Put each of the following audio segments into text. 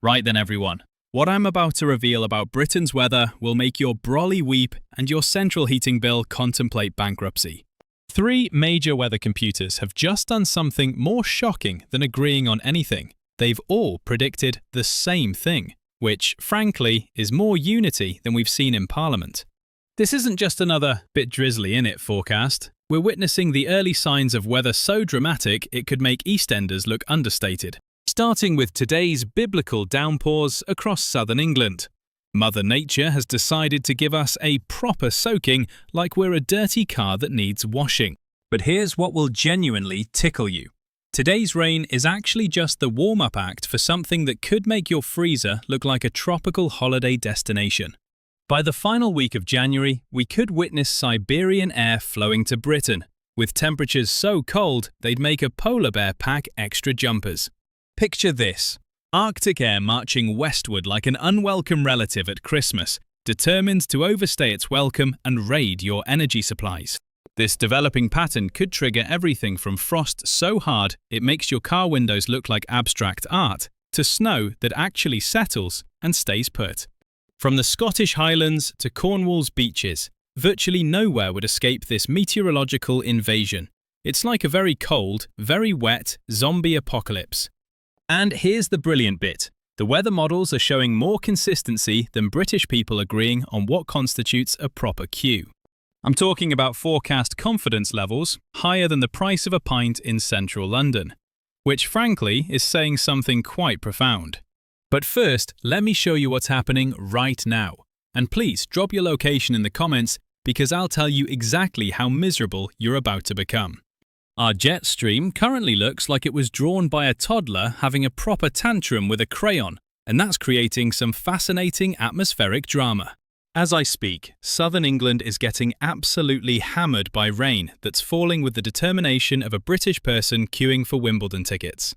Right then everyone, what I'm about to reveal about Britain's weather will make your brolly weep and your central heating bill contemplate bankruptcy. Three major weather computers have just done something more shocking than agreeing on anything. They've all predicted the same thing, which, frankly, is more unity than we've seen in Parliament. This isn't just another bit drizzly innit forecast. We're witnessing the early signs of weather so dramatic it could make EastEnders look understated. Starting with today's biblical downpours across southern England. Mother Nature has decided to give us a proper soaking like we're a dirty car that needs washing. But here's what will genuinely tickle you. Today's rain is actually just the warm-up act for something that could make your freezer look like a tropical holiday destination. By the final week of January, we could witness Siberian air flowing to Britain, with temperatures so cold they'd make a polar bear pack extra jumpers. Picture this: Arctic air marching westward like an unwelcome relative at Christmas, determined to overstay its welcome and raid your energy supplies. This developing pattern could trigger everything from frost so hard it makes your car windows look like abstract art, to snow that actually settles and stays put. From the Scottish Highlands to Cornwall's beaches, virtually nowhere would escape this meteorological invasion. It's like a very cold, very wet zombie apocalypse. And here's the brilliant bit. The weather models are showing more consistency than British people agreeing on what constitutes a proper queue. I'm talking about forecast confidence levels higher than the price of a pint in central London, which frankly is saying something quite profound. But first, let me show you what's happening right now. And please drop your location in the comments because I'll tell you exactly how miserable you're about to become. Our jet stream currently looks like it was drawn by a toddler having a proper tantrum with a crayon, and that's creating some fascinating atmospheric drama. As I speak, southern England is getting absolutely hammered by rain that's falling with the determination of a British person queuing for Wimbledon tickets.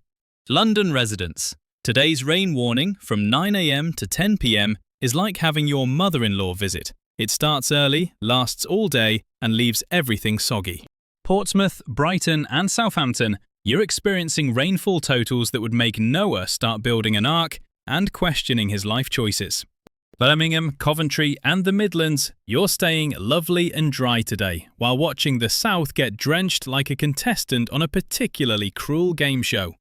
London residents, today's rain warning from 9 AM to 10 PM is like having your mother-in-law visit. It starts early, lasts all day, and leaves everything soggy. Portsmouth, Brighton and Southampton, you're experiencing rainfall totals that would make Noah start building an ark and questioning his life choices. Birmingham, Coventry and the Midlands, you're staying lovely and dry today while watching the South get drenched like a contestant on a particularly cruel game show.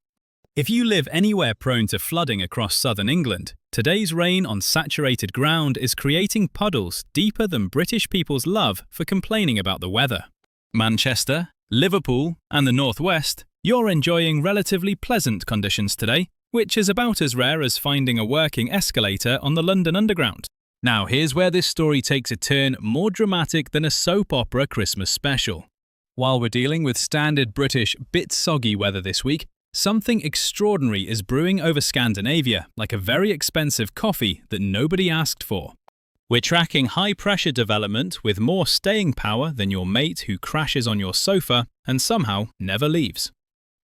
If you live anywhere prone to flooding across southern England, today's rain on saturated ground is creating puddles deeper than British people's love for complaining about the weather. Manchester, Liverpool and the Northwest, you're enjoying relatively pleasant conditions today, which is about as rare as finding a working escalator on the London Underground. Now here's where this story takes a turn more dramatic than a soap opera Christmas special. While we're dealing with standard British bit soggy weather this week, something extraordinary is brewing over Scandinavia, like a very expensive coffee that nobody asked for. We're tracking high-pressure development with more staying power than your mate who crashes on your sofa and somehow never leaves.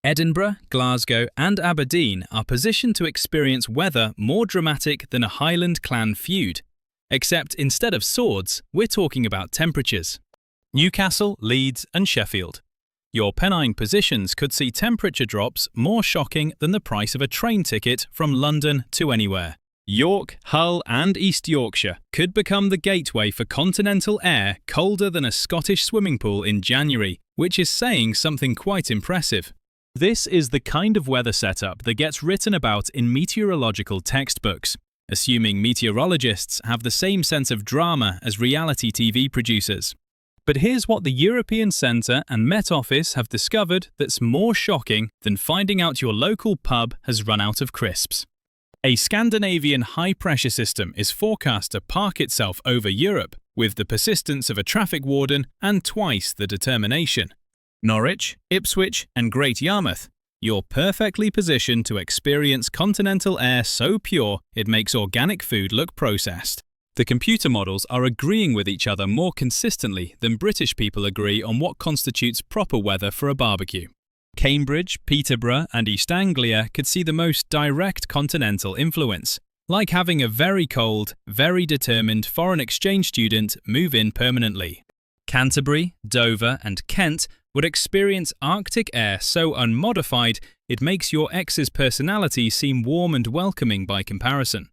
Edinburgh, Glasgow and Aberdeen are positioned to experience weather more dramatic than a Highland clan feud. Except instead of swords, we're talking about temperatures. Newcastle, Leeds and Sheffield. Your Pennine positions could see temperature drops more shocking than the price of a train ticket from London to anywhere. York, Hull and East Yorkshire could become the gateway for continental air colder than a Scottish swimming pool in January, which is saying something quite impressive. This is the kind of weather setup that gets written about in meteorological textbooks, assuming meteorologists have the same sense of drama as reality TV producers. But here's what the European Centre and Met Office have discovered that's more shocking than finding out your local pub has run out of crisps. A Scandinavian high-pressure system is forecast to park itself over Europe with the persistence of a traffic warden and twice the determination. Norwich, Ipswich and Great Yarmouth, you're perfectly positioned to experience continental air so pure it makes organic food look processed. The computer models are agreeing with each other more consistently than British people agree on what constitutes proper weather for a barbecue. Cambridge, Peterborough and East Anglia could see the most direct continental influence, like having a very cold, very determined foreign exchange student move in permanently. Canterbury, Dover and Kent would experience Arctic air so unmodified it makes your ex's personality seem warm and welcoming by comparison.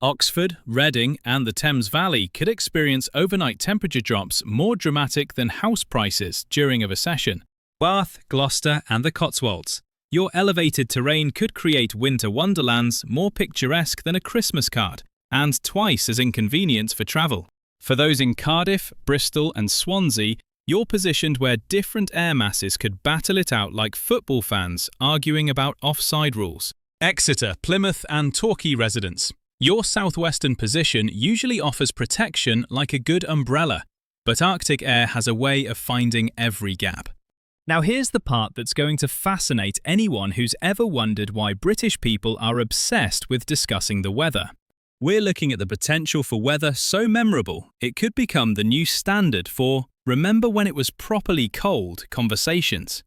Oxford, Reading, and the Thames Valley could experience overnight temperature drops more dramatic than house prices during a recession. Bath, Gloucester, and the Cotswolds. Your elevated terrain could create winter wonderlands more picturesque than a Christmas card, and twice as inconvenient for travel. For those in Cardiff, Bristol, and Swansea, you're positioned where different air masses could battle it out like football fans arguing about offside rules. Exeter, Plymouth, and Torquay residents. Your southwestern position usually offers protection like a good umbrella, but Arctic air has a way of finding every gap. Now here's the part that's going to fascinate anyone who's ever wondered why British people are obsessed with discussing the weather. We're looking at the potential for weather so memorable it could become the new standard for "remember when it was properly cold" conversations.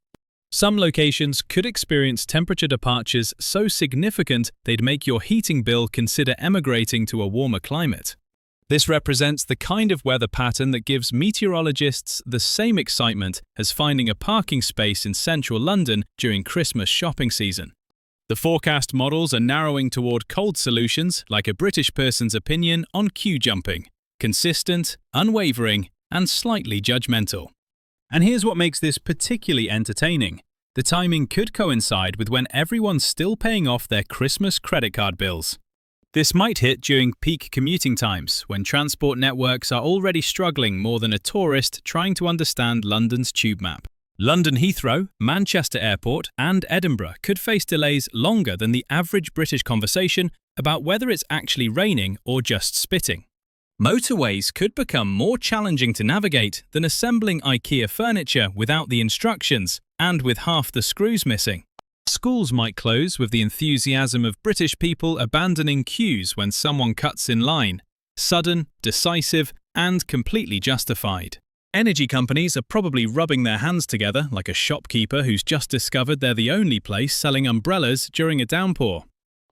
Some locations could experience temperature departures so significant they'd make your heating bill consider emigrating to a warmer climate. This represents the kind of weather pattern that gives meteorologists the same excitement as finding a parking space in central London during Christmas shopping season. The forecast models are narrowing toward cold solutions like a British person's opinion on queue jumping: consistent, unwavering, and slightly judgmental. And here's what makes this particularly entertaining. The timing could coincide with when everyone's still paying off their Christmas credit card bills. This might hit during peak commuting times, when transport networks are already struggling more than a tourist trying to understand London's tube map. London Heathrow, Manchester Airport, and Edinburgh could face delays longer than the average British conversation about whether it's actually raining or just spitting. Motorways could become more challenging to navigate than assembling IKEA furniture without the instructions and with half the screws missing. Schools might close with the enthusiasm of British people abandoning queues when someone cuts in line. Sudden, decisive, and completely justified. Energy companies are probably rubbing their hands together like a shopkeeper who's just discovered they're the only place selling umbrellas during a downpour.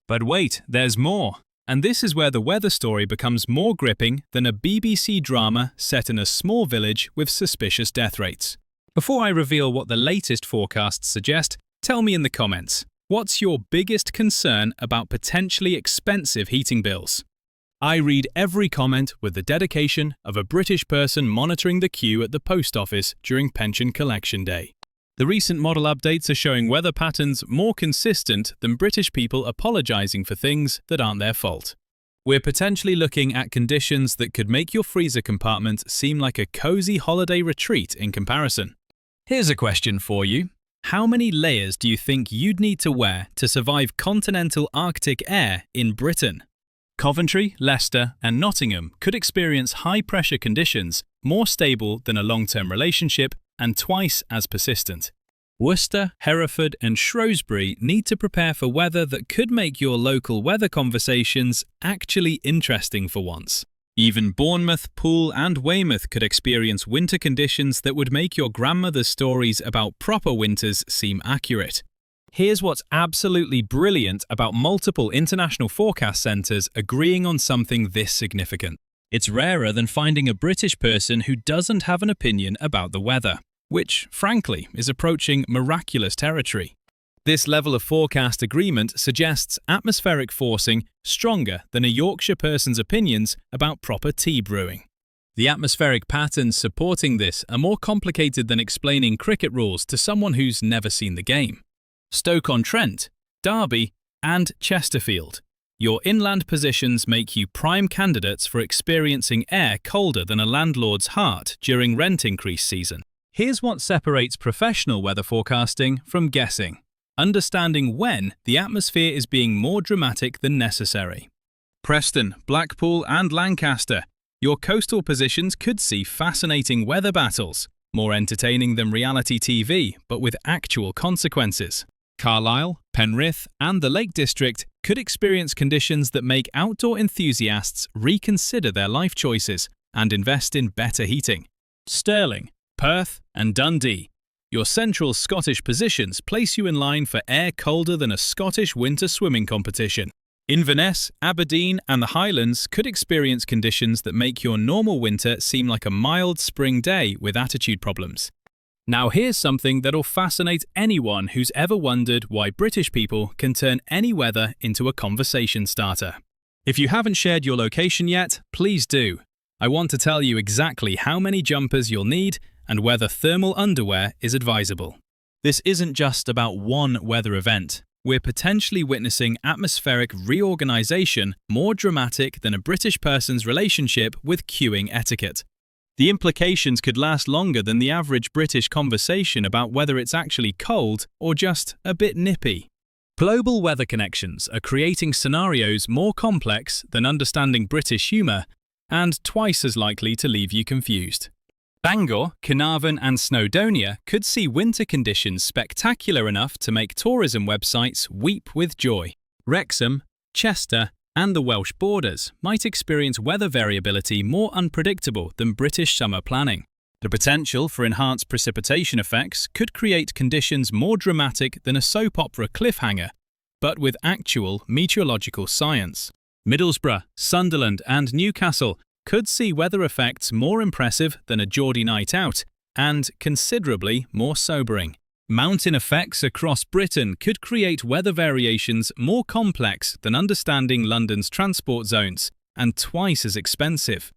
But wait, there's more. And this is where the weather story becomes more gripping than a BBC drama set in a small village with suspicious death rates. Before I reveal what the latest forecasts suggest, tell me in the comments, what's your biggest concern about potentially expensive heating bills? I read every comment with the dedication of a British person monitoring the queue at the post office during pension collection day. The recent model updates are showing weather patterns more consistent than British people apologising for things that aren't their fault. We're potentially looking at conditions that could make your freezer compartment seem like a cosy holiday retreat in comparison. Here's a question for you. How many layers do you think you'd need to wear to survive continental Arctic air in Britain? Coventry, Leicester, and Nottingham could experience high-pressure conditions more stable than a long-term relationship and twice as persistent. Worcester, Hereford, and Shrewsbury need to prepare for weather that could make your local weather conversations actually interesting for once. Even Bournemouth, Poole, and Weymouth could experience winter conditions that would make your grandmother's stories about proper winters seem accurate. Here's what's absolutely brilliant about multiple international forecast centres agreeing on something this significant. It's rarer than finding a British person who doesn't have an opinion about the weather, which, frankly, is approaching miraculous territory. This level of forecast agreement suggests atmospheric forcing stronger than a Yorkshire person's opinions about proper tea brewing. The atmospheric patterns supporting this are more complicated than explaining cricket rules to someone who's never seen the game. Stoke-on-Trent, Derby, and Chesterfield. Your inland positions make you prime candidates for experiencing air colder than a landlord's heart during rent increase season. Here's what separates professional weather forecasting from guessing: understanding when the atmosphere is being more dramatic than necessary. Preston, Blackpool, and Lancaster. Your coastal positions could see fascinating weather battles, more entertaining than reality TV, but with actual consequences. Carlisle, Penrith, and the Lake District could experience conditions that make outdoor enthusiasts reconsider their life choices and invest in better heating. Stirling, Perth, and Dundee. Your central Scottish positions place you in line for air colder than a Scottish winter swimming competition. Inverness, Aberdeen, and the Highlands could experience conditions that make your normal winter seem like a mild spring day with attitude problems. Now here's something that'll fascinate anyone who's ever wondered why British people can turn any weather into a conversation starter. If you haven't shared your location yet, please do. I want to tell you exactly how many jumpers you'll need and whether thermal underwear is advisable. This isn't just about one weather event. We're potentially witnessing atmospheric reorganization more dramatic than a British person's relationship with queuing etiquette. The implications could last longer than the average British conversation about whether it's actually cold or just a bit nippy. Global weather connections are creating scenarios more complex than understanding British humour and twice as likely to leave you confused. Bangor, Carnarvon and Snowdonia could see winter conditions spectacular enough to make tourism websites weep with joy. Wrexham, Chester and the Welsh borders might experience weather variability more unpredictable than British summer planning. The potential for enhanced precipitation effects could create conditions more dramatic than a soap opera cliffhanger, but with actual meteorological science. Middlesbrough, Sunderland and Newcastle could see weather effects more impressive than a Geordie night out and considerably more sobering. Mountain effects across Britain could create weather variations more complex than understanding London's transport zones and twice as expensive.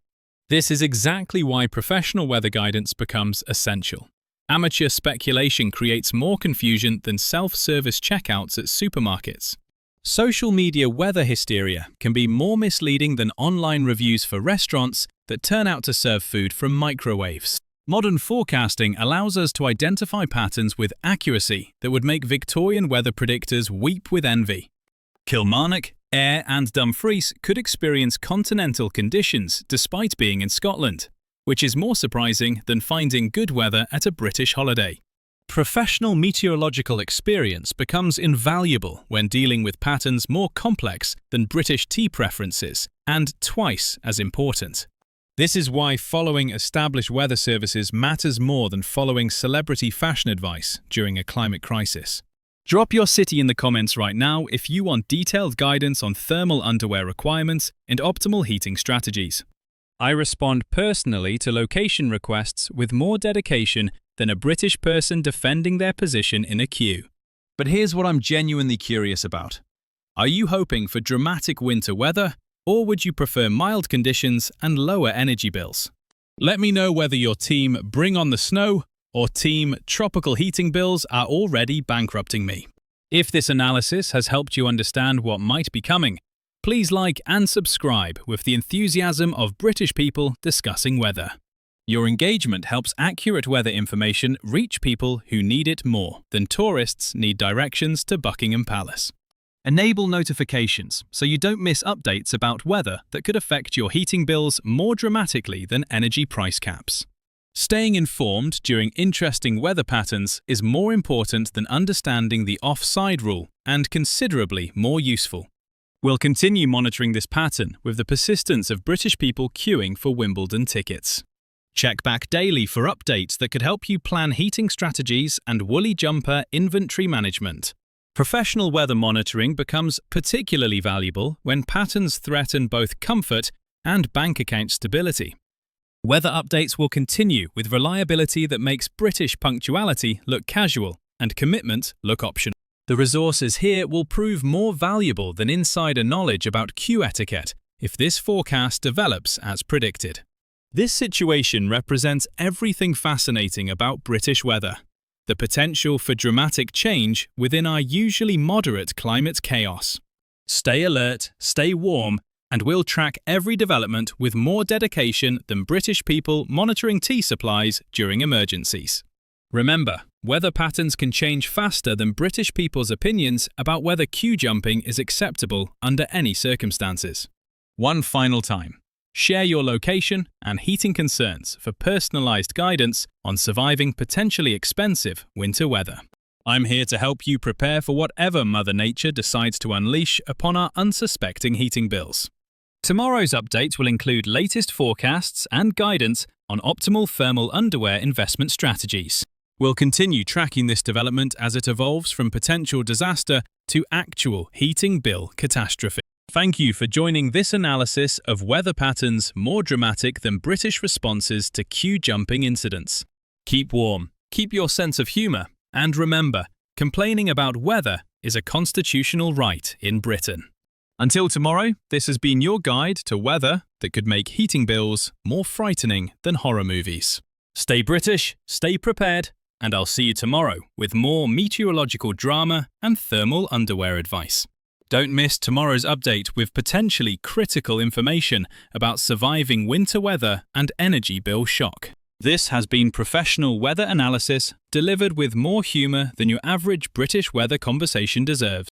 This is exactly why professional weather guidance becomes essential. Amateur speculation creates more confusion than self-service checkouts at supermarkets. Social media weather hysteria can be more misleading than online reviews for restaurants that turn out to serve food from microwaves. Modern forecasting allows us to identify patterns with accuracy that would make Victorian weather predictors weep with envy. Kilmarnock, Ayr and Dumfries could experience continental conditions despite being in Scotland, which is more surprising than finding good weather at a British holiday. Professional meteorological experience becomes invaluable when dealing with patterns more complex than British tea preferences, and twice as important. This is why following established weather services matters more than following celebrity fashion advice during a climate crisis. Drop your city in the comments right now if you want detailed guidance on thermal underwear requirements and optimal heating strategies. I respond personally to location requests with more dedication than a British person defending their position in a queue. But here's what I'm genuinely curious about. Are you hoping for dramatic winter weather, or would you prefer mild conditions and lower energy bills? Let me know whether your team Bring on the Snow or team Tropical Heating Bills are already bankrupting me. If this analysis has helped you understand what might be coming, please like and subscribe with the enthusiasm of British people discussing weather. Your engagement helps accurate weather information reach people who need it more than tourists need directions to Buckingham Palace. Enable notifications so you don't miss updates about weather that could affect your heating bills more dramatically than energy price caps. Staying informed during interesting weather patterns is more important than understanding the offside rule and considerably more useful. We'll continue monitoring this pattern with the persistence of British people queuing for Wimbledon tickets. Check back daily for updates that could help you plan heating strategies and woolly jumper inventory management. Professional weather monitoring becomes particularly valuable when patterns threaten both comfort and bank account stability. Weather updates will continue with reliability that makes British punctuality look casual and commitment look optional. The resources here will prove more valuable than insider knowledge about queue etiquette if this forecast develops as predicted. This situation represents everything fascinating about British weather. The potential for dramatic change within our usually moderate climate chaos. Stay alert, stay warm, and we'll track every development with more dedication than British people monitoring tea supplies during emergencies. Remember, weather patterns can change faster than British people's opinions about whether queue jumping is acceptable under any circumstances. One final time. Share your location and heating concerns for personalized guidance on surviving potentially expensive winter weather. I'm here to help you prepare for whatever Mother Nature decides to unleash upon our unsuspecting heating bills. Tomorrow's update will include latest forecasts and guidance on optimal thermal underwear investment strategies. We'll continue tracking this development as it evolves from potential disaster to actual heating bill catastrophe. Thank you for joining this analysis of weather patterns more dramatic than British responses to queue jumping incidents. Keep warm, Keep your sense of humour, and remember, complaining about weather is a constitutional right in Britain. Until tomorrow, this has been your guide to weather that could make heating bills more frightening than horror movies. Stay British, stay prepared, and I'll see you tomorrow with more meteorological drama and thermal underwear advice. Don't miss tomorrow's update with potentially critical information about surviving winter weather and energy bill shock. This has been professional weather analysis delivered with more humour than your average British weather conversation deserves.